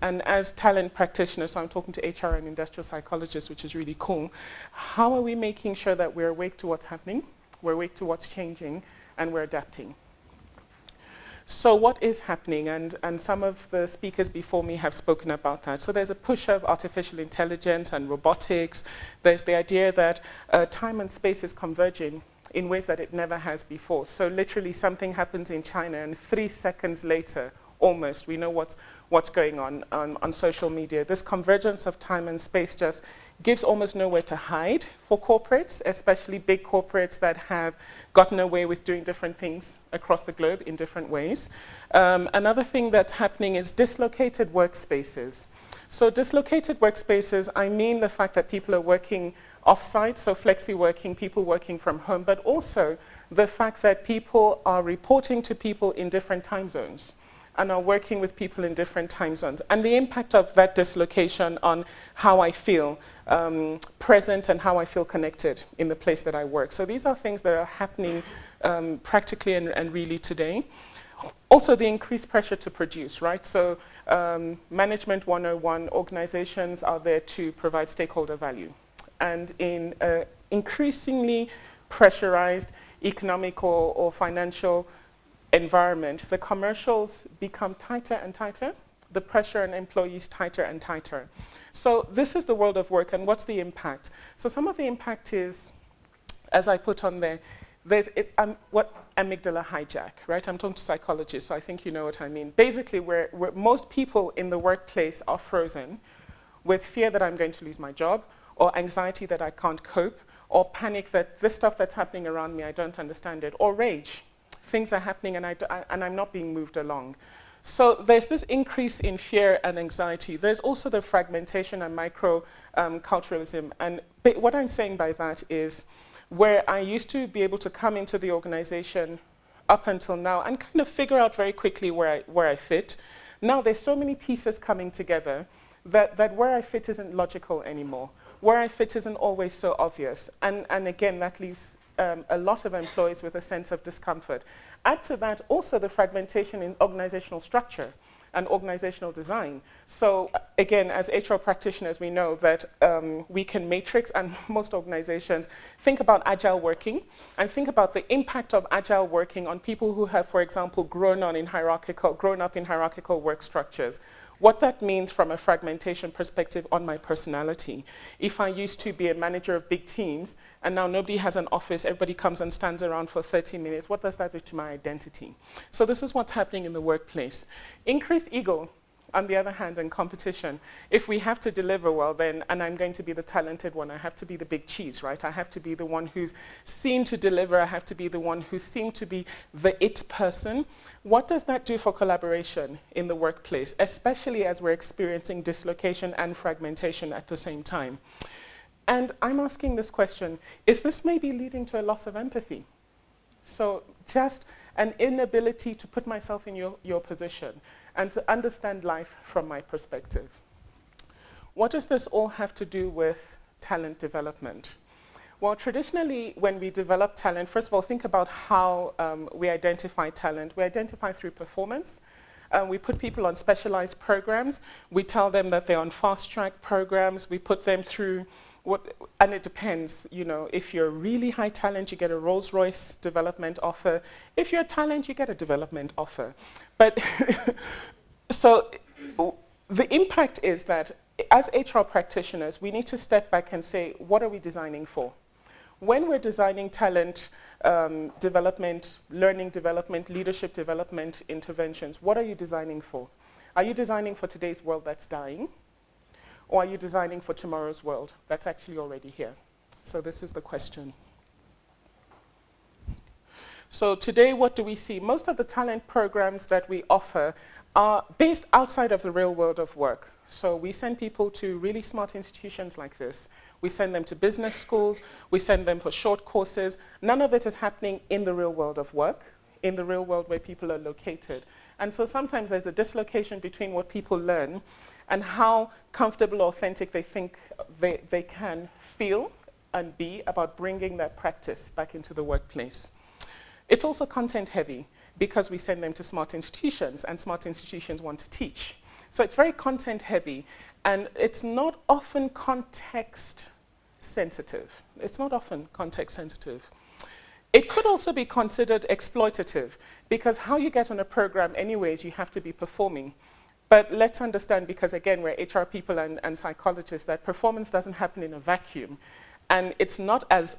And as talent practitioners, so I'm talking to HR and industrial psychologists, which is really cool, how are we making sure that we're awake to what's happening, we're awake to what's changing, and we're adapting? So what is happening? And some of the speakers before me have spoken about that. So there's a push of artificial intelligence and robotics. There's the idea that time and space is converging in ways that it never has before. So literally something happens in China and 3 seconds later, almost, we know what's going on social media. This convergence of time and space just gives almost nowhere to hide for corporates, especially big corporates that have gotten away with doing different things across the globe in different ways. Another thing that's happening is dislocated workspaces. So dislocated workspaces, I mean the fact that people are working off-site, so flexi-working, people working from home, but also the fact that people are reporting to people in different time zones and are working with people in different time zones. And the impact of that dislocation on how I feel present and how I feel connected in the place that I work. So these are things that are happening practically and really today. Also the increased pressure to produce, right? So Management 101, organizations are there to provide stakeholder value. And in an increasingly pressurized economic or financial environment, the commercials become tighter and tighter, the pressure on employees tighter and tighter. So this is the world of work, and what's the impact? So some of the impact is, as I put on there, there's what amygdala hijack, right? I'm talking to psychologists, so I think you know what I mean. Basically, where most people in the workplace are frozen with fear that I'm going to lose my job, or anxiety that I can't cope, or panic that this stuff that's happening around me, I don't understand it, or rage. Things are happening and I'm not being moved along. So there's this increase in fear and anxiety. There's also the fragmentation and micro-culturalism. And what I'm saying by that is where I used to be able to come into the organization up until now and kind of figure out very quickly where I fit. Now there's so many pieces coming together that where I fit isn't logical anymore. Where I fit isn't always so obvious. And again, that leaves a lot of employees with a sense of discomfort. Add to that also the fragmentation in organizational structure and organizational design. So again, as HR practitioners, we know that we can matrix, and most organizations think about agile working and think about the impact of agile working on people who have, for example, grown up in hierarchical work structures. What that means from a fragmentation perspective on my personality. If I used to be a manager of big teams and now nobody has an office, everybody comes and stands around for 30 minutes, what does that do to my identity? So this is what's happening in the workplace. Increased ego, on the other hand, and competition. If we have to deliver well, then, and I'm going to be the talented one, I have to be the big cheese, right? I have to be the one who's seen to deliver, I have to be the one who's seen to be the it person. What does that do for collaboration in the workplace, especially as we're experiencing dislocation and fragmentation at the same time? And I'm asking this question, is this maybe leading to a loss of empathy? So just an inability to put myself in your position and to understand life from my perspective. What does this all have to do with talent development? Well, traditionally, when we develop talent, first of all, think about how we identify talent. We identify through performance. We put people on specialized programs. We tell them that they're on fast-track programs. We put them through and it depends, you know, if you're really high talent, you get a Rolls-Royce development offer. If you're a talent, you get a development offer. But so the impact is that as HR practitioners, we need to step back and say, what are we designing for? When we're designing talent development, learning development, leadership development interventions, what are you designing for? Are you designing for today's world that's dying? Or are you designing for tomorrow's world that's actually already here? So this is the question. So today, what do we see? Most of the talent programs that we offer are based outside of the real world of work. So we send people to really smart institutions like this. We send them to business schools. We send them for short courses. None of it is happening in the real world of work, in the real world where people are located. And so sometimes there's a dislocation between what people learn and how comfortable or authentic they think they can feel and be about bringing that practice back into the workplace. It's also content heavy because we send them to smart institutions and smart institutions want to teach. So it's very content heavy, and it's not often context sensitive. It's not often context sensitive. It could also be considered exploitative, because how you get on a program anyways, you have to be performing. But let's understand, because again, we're HR people and psychologists, that performance doesn't happen in a vacuum. And it's not as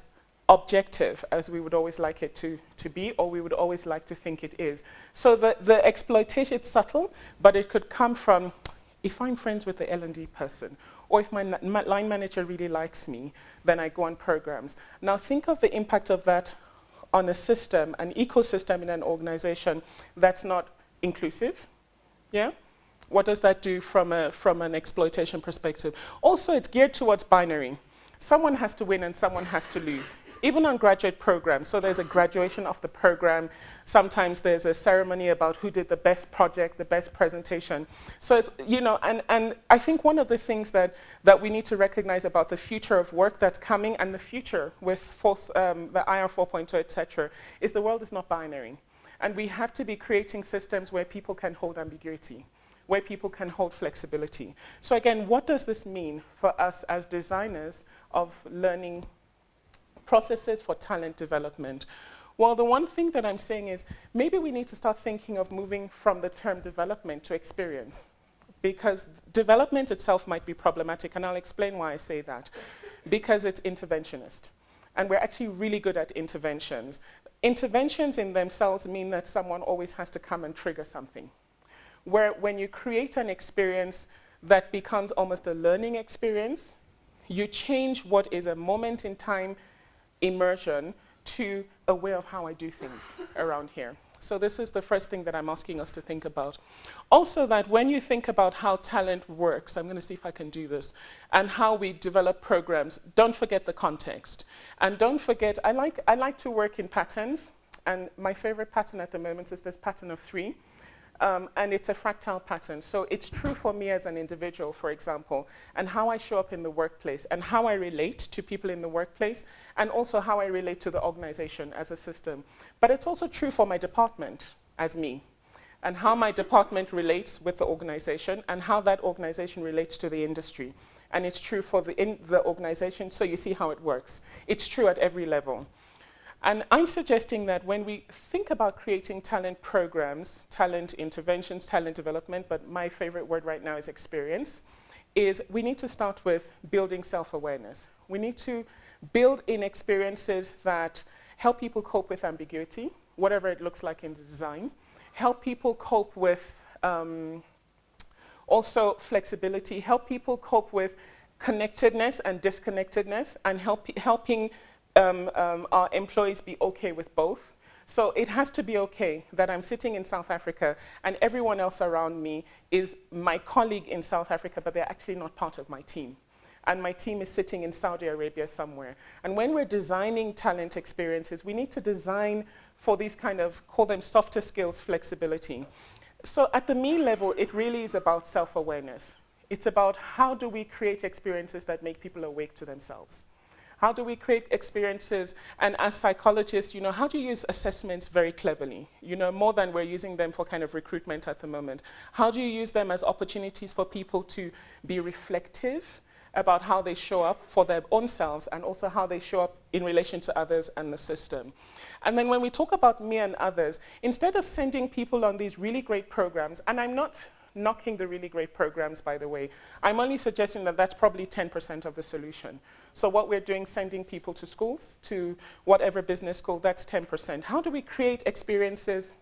objective as we would always like it to be, or we would always like to think it is. So the exploitation, it's subtle, but it could come from, if I'm friends with the L&D person, or if my line manager really likes me, then I go on programs. Now think of the impact of that on a system, an ecosystem in an organization that's not inclusive, yeah? What does that do from an exploitation perspective? Also, it's geared towards binary. Someone has to win and someone has to lose. Even on graduate programs, so there's a graduation of the program. Sometimes there's a ceremony about who did the best project, the best presentation. So it's, you know, and I think one of the things that we need to recognize about the future of work that's coming, and the future with the IR 4.0, et cetera, is the world is not binary. And we have to be creating systems where people can hold ambiguity, where people can hold flexibility. So again, what does this mean for us as designers of learning processes for talent development? Well, the one thing that I'm saying is maybe we need to start thinking of moving from the term development to experience, because development itself might be problematic, and I'll explain why I say that. Because it's interventionist, and we're actually really good at interventions. Interventions in themselves mean that someone always has to come and trigger something. Where when you create an experience that becomes almost a learning experience, you change what is a moment in time immersion to a way of how I do things around here. So this is the first thing that I'm asking us to think about. Also, that when you think about how talent works, I'm going to see if I can do this, and how we develop programs, don't forget the context. And don't forget, I like to work in patterns, and my favorite pattern at the moment is this pattern of 3. And it's a fractal pattern. So it's true for me as an individual, for example, and how I show up in the workplace, and how I relate to people in the workplace, and also how I relate to the organization as a system. But it's also true for my department as me, and how my department relates with the organization, and how that organization relates to the industry. And it's true for the organization, so you see how it works. It's true at every level. And I'm suggesting that when we think about creating talent programs, talent interventions, talent development, but my favorite word right now is experience, is we need to start with building self-awareness. We need to build in experiences that help people cope with ambiguity, whatever it looks like in the design, help people cope with also flexibility, help people cope with connectedness and disconnectedness, and helping our employees be okay with both. So it has to be okay that I'm sitting in South Africa and everyone else around me is my colleague in South Africa, but they're actually not part of my team. And my team is sitting in Saudi Arabia somewhere. And when we're designing talent experiences, we need to design for these kind of, call them softer skills, flexibility. So at the me level, it really is about self-awareness. It's about how do we create experiences that make people awake to themselves. How do we create experiences, and as psychologists, you know, how do you use assessments very cleverly? You know, more than we're using them for kind of recruitment at the moment. How do you use them as opportunities for people to be reflective about how they show up for their own selves, and also how they show up in relation to others and the system? And then when we talk about me and others, instead of sending people on these really great programs, and I'm not knocking the really great programs, by the way. I'm only suggesting that that's probably 10% of the solution. So what we're doing, sending people to schools, to whatever business school, that's 10%. How do we create experiences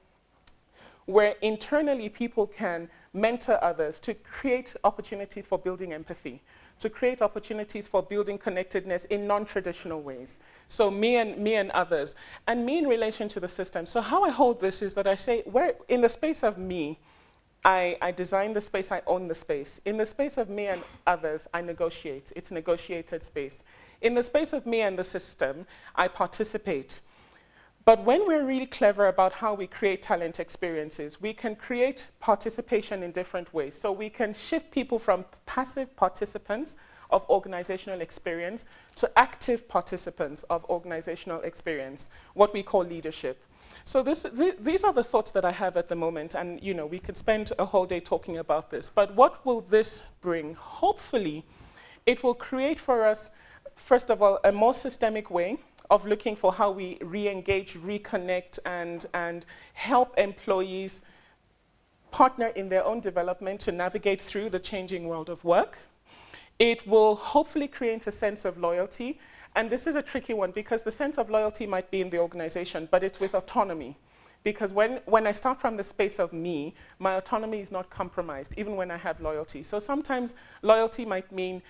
where internally people can mentor others, to create opportunities for building empathy, to create opportunities for building connectedness in non-traditional ways? So me and others, and me in relation to the system. So how I hold this is that I say, where in the space of me, I design the space, I own the space. In the space of me and others, I negotiate. It's a negotiated space. In the space of me and the system, I participate. But when we're really clever about how we create talent experiences, we can create participation in different ways. So we can shift people from passive participants of organizational experience to active participants of organizational experience, what we call leadership. So these are the thoughts that I have at the moment, and you know, we could spend a whole day talking about this, but what will this bring? Hopefully, it will create for us, first of all, a more systemic way of looking for how we re-engage, reconnect, and help employees partner in their own development to navigate through the changing world of work. It will hopefully create a sense of loyalty. And this is a tricky one because the sense of loyalty might be in the organization, but it's with autonomy. Because when I start from the space of me, my autonomy is not compromised, even when I have loyalty. So sometimes loyalty might mean,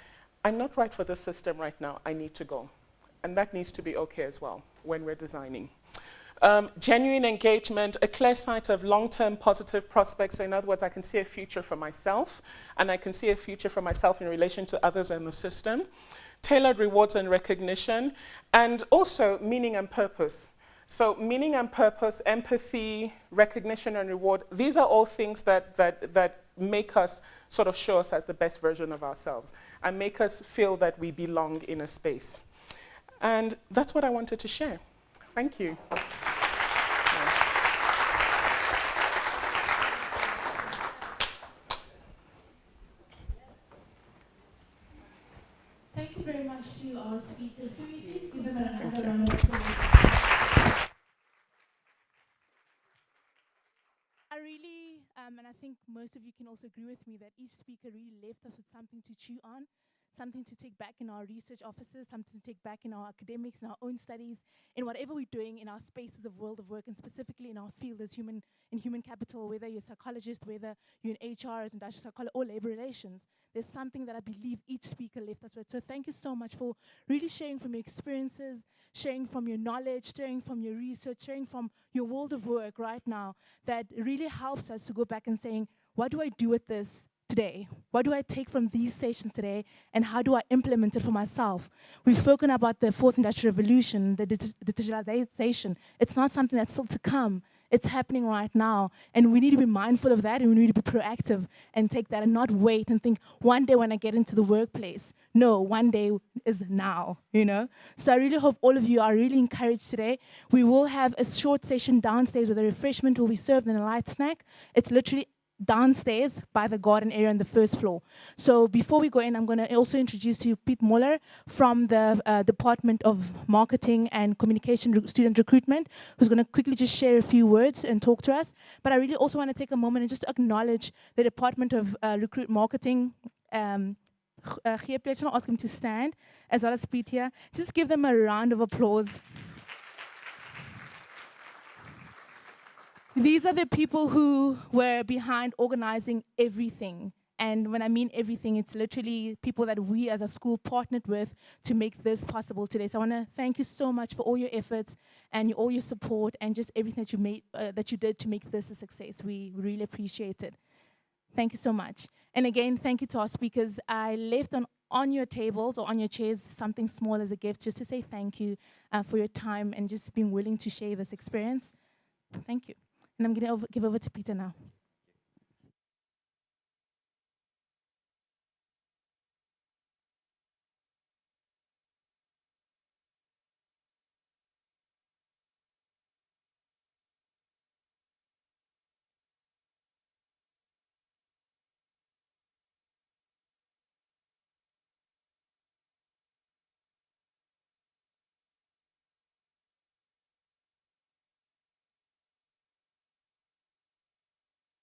I'm not right for this system right now, I need to go. And that needs to be okay as well when we're designing. Genuine engagement, a clear sight of long-term positive prospects. So in other words, I can see a future for myself, and I can see a future for myself in relation to others and the system. Tailored rewards and recognition, and also meaning and purpose. So meaning and purpose, empathy, recognition and reward, these are all things that make us sort of show us as the best version of ourselves and make us feel that we belong in a space. And that's what I wanted to share. Thank you. Thank you very much to our speakers. Can we please give them another round of applause? I really, and I think most of you can also agree with me, that each speaker really left us with something to chew on, something to take back in our research offices, something to take back in our academics, in our own studies, in whatever we're doing in our spaces of world of work, and specifically in our field as human capital, whether you're a psychologist, whether you're in HR, as industrial psychology, or labor relations. There's something that I believe each speaker left us with. So thank you so much for really sharing from your experiences, sharing from your knowledge, sharing from your research, sharing from your world of work right now. That really helps us to go back and saying, what do I do with this today? What do I take from these sessions today, and how do I implement it for myself? We've spoken about the fourth industrial revolution, the digitalization. It's not something that's still to come. It's happening right now, and we need to be mindful of that, and we need to be proactive and take that and not wait and think, one day when I get into the workplace. No, one day is now, you know? So I really hope all of you are really encouraged today. We will have a short session downstairs where the refreshment will be served and a light snack. It's literally downstairs by the garden area on the first floor. So before we go in, I'm going to also introduce to you Pete Muller from the Department of Marketing and Communication Student Recruitment, who's going to quickly just share a few words and talk to us. But I really also want to take a moment and just acknowledge the Department of Marketing. Geep, I ask him to stand, as well as Pete here. Just give them a round of applause. These are the people who were behind organizing everything. And when I mean everything, it's literally people that we as a school partnered with to make this possible today. So I want to thank you so much for all your efforts and all your support and just everything that you made, that you did to make this a success. We really appreciate it. Thank you so much. And again, thank you to our speakers. I left on your tables or on your chairs something small as a gift just to say thank you for your time and just being willing to share this experience. Thank you. And I'm going to give over to Peter now.